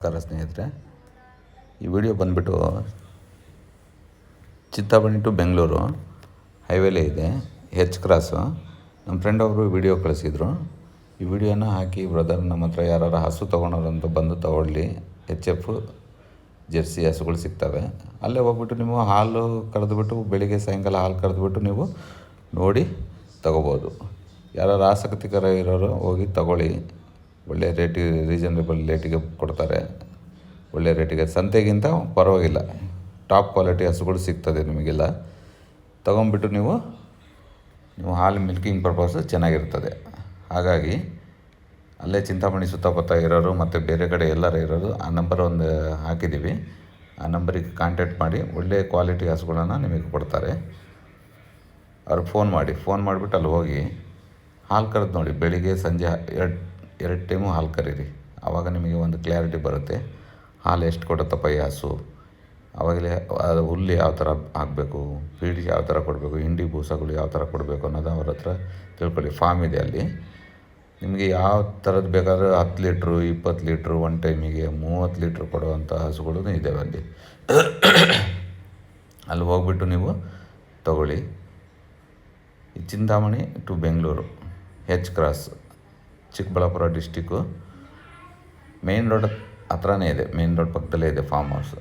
ನಮಸ್ಕಾರ ಸ್ನೇಹಿತರೆ, ಈ ವಿಡಿಯೋ ಬಂದುಬಿಟ್ಟು ಚಿಂತಾಮಣಿ ಟು ಬೆಂಗಳೂರು ಹೈವೇಲೇ ಇದೆ, ಹೆಚ್ ಕ್ರಾಸು. ನಮ್ಮ ಫ್ರೆಂಡ್ ಅವರು ವಿಡಿಯೋ ಕಳಿಸಿದರು. ಈ ವಿಡಿಯೋನ ಹಾಕಿ ಬ್ರದರ್, ನಮ್ಮ ಹತ್ರ ಯಾರು ಹಸು ತೊಗೊಳೋರಂತ ಬಂದು ತೊಗೊಳ್ಳಿ, HF ಜೆರ್ಸಿ ಹಸುಗಳು ಸಿಗ್ತವೆ. ಅಲ್ಲೇ ಹೋಗ್ಬಿಟ್ಟು ನೀವು ಹಾಲು ಕರೆದುಬಿಟ್ಟು ಬೆಳಿಗ್ಗೆ ಸಾಯಂಕಾಲ ಹಾಲು ಕರೆದುಬಿಟ್ಟು ನೀವು ನೋಡಿ ತೊಗೋಬೋದು. ಯಾರು ಆಸಕ್ತಿಕರ ಇರೋರು ಹೋಗಿ ತೊಗೊಳ್ಳಿ. ಒಳ್ಳೆ ರೇಟಿಗೆ, ರೀಸನಬಲ್ ರೇಟಿಗೆ ಕೊಡ್ತಾರೆ. ಒಳ್ಳೆ ರೇಟಿಗೆ, ಸಂತೆಗಿಂತ ಪರವಾಗಿಲ್ಲ, ಟಾಪ್ ಕ್ವಾಲಿಟಿ ಹಸುಗಳು ಸಿಗ್ತದೆ ನಿಮಗೆಲ್ಲ. ತೊಗೊಂಬಿಟ್ಟು ನೀವು ಹಾಲು ಮಿಲ್ಕಿಂಗ್ ಪರ್ಪಸ್ ಚೆನ್ನಾಗಿರ್ತದೆ. ಹಾಗಾಗಿ ಅಲ್ಲೇ ಚಿಂತಾಮಣಿ ಸುತ್ತಮುತ್ತ ಇರೋರು ಮತ್ತು ಬೇರೆ ಕಡೆ ಎಲ್ಲರೂ ಇರೋರು ಆ ನಂಬರ್ ಒಂದು ಹಾಕಿದ್ದೀವಿ. ಆ ನಂಬರಿಗೆ ಕಾಂಟ್ಯಾಕ್ಟ್ ಮಾಡಿ ಒಳ್ಳೆ ಕ್ವಾಲಿಟಿ ಹಸುಗಳನ್ನು ನಿಮಗೆ ಕೊಡ್ತಾರೆ. ಅವ್ರಿಗೆ ಫೋನ್ ಮಾಡಿಬಿಟ್ಟು ಅಲ್ಲಿ ಹೋಗಿ ಹಾಲು ಕರೆದು ನೋಡಿ. ಬೆಳಿಗ್ಗೆ ಸಂಜೆ ಎರಡು ಟೈಮು ಹಾಲು ಕರೀರಿ. ಆವಾಗ ನಿಮಗೆ ಒಂದು ಕ್ಲಾರಿಟಿ ಬರುತ್ತೆ, ಹಾಲು ಎಷ್ಟು ಕೊಡುತ್ತಪ್ಪ ಈ ಹಸು. ಆವಾಗಲೇ ಅದು ಹುಲ್ಲು ಯಾವ ಥರ ಹಾಕಬೇಕು, ಫೀಡ್ ಯಾವ ಥರ ಕೊಡಬೇಕು, ಹಿಂಡಿ ಬೂಸಗಳು ಯಾವ ಥರ ಕೊಡಬೇಕು ಅನ್ನೋದು ಅವ್ರ ಹತ್ರ ತಿಳ್ಕೊಳ್ಳಿ. ಫಾರ್ಮ್ ಇದೆ ಅಲ್ಲಿ. ನಿಮಗೆ ಯಾವ ಥರದ್ದು ಬೇಕಾದ್ರೆ 10 ಲೀಟ್ರು, 20 ಲೀಟ್ರು, ಒನ್ ಟೈಮಿಗೆ 30 ಲೀಟ್ರ್ ಕೊಡುವಂಥ ಹಸುಗಳೂ ಇದ್ದಾವೆ ಅಲ್ಲಿ. ಅಲ್ಲಿ ಹೋಗ್ಬಿಟ್ಟು ನೀವು ತಗೊಳ್ಳಿ. ಈ Chintamani to Bengaluru H cross, Chikkaballapur district, main road ಹತ್ರನೇ ಇದೆ. ಮೇನ್ ರೋಡ್ ಪಕ್ಕದಲ್ಲೇ ಇದೆ ಫಾರ್ಮ್ ಹೌಸ್.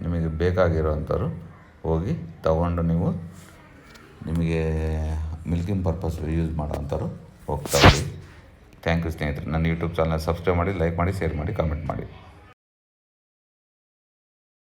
ನಿಮಗೆ ಬೇಕಾಗಿರೋವಂಥವ್ರು ಹೋಗಿ ತಗೊಂಡು ನೀವು ನಿಮಗೆ ಮಿಲ್ಕಿಂಗ್ ಪರ್ಪಸ್ ಯೂಸ್ ಮಾಡೋವಂಥವ್ರು ಹೋಗ್ತಾ ಹೋಗಿ. ಥ್ಯಾಂಕ್ ಯು ಸ್ನೇಹಿತರೆ. ನನ್ನ ಯೂಟ್ಯೂಬ್ ಚಾನಲ್ ಸಬ್ಸ್ಕ್ರೈಬ್ ಮಾಡಿ, ಲೈಕ್ ಮಾಡಿ, ಶೇರ್ ಮಾಡಿ, ಕಾಮೆಂಟ್ ಮಾಡಿ.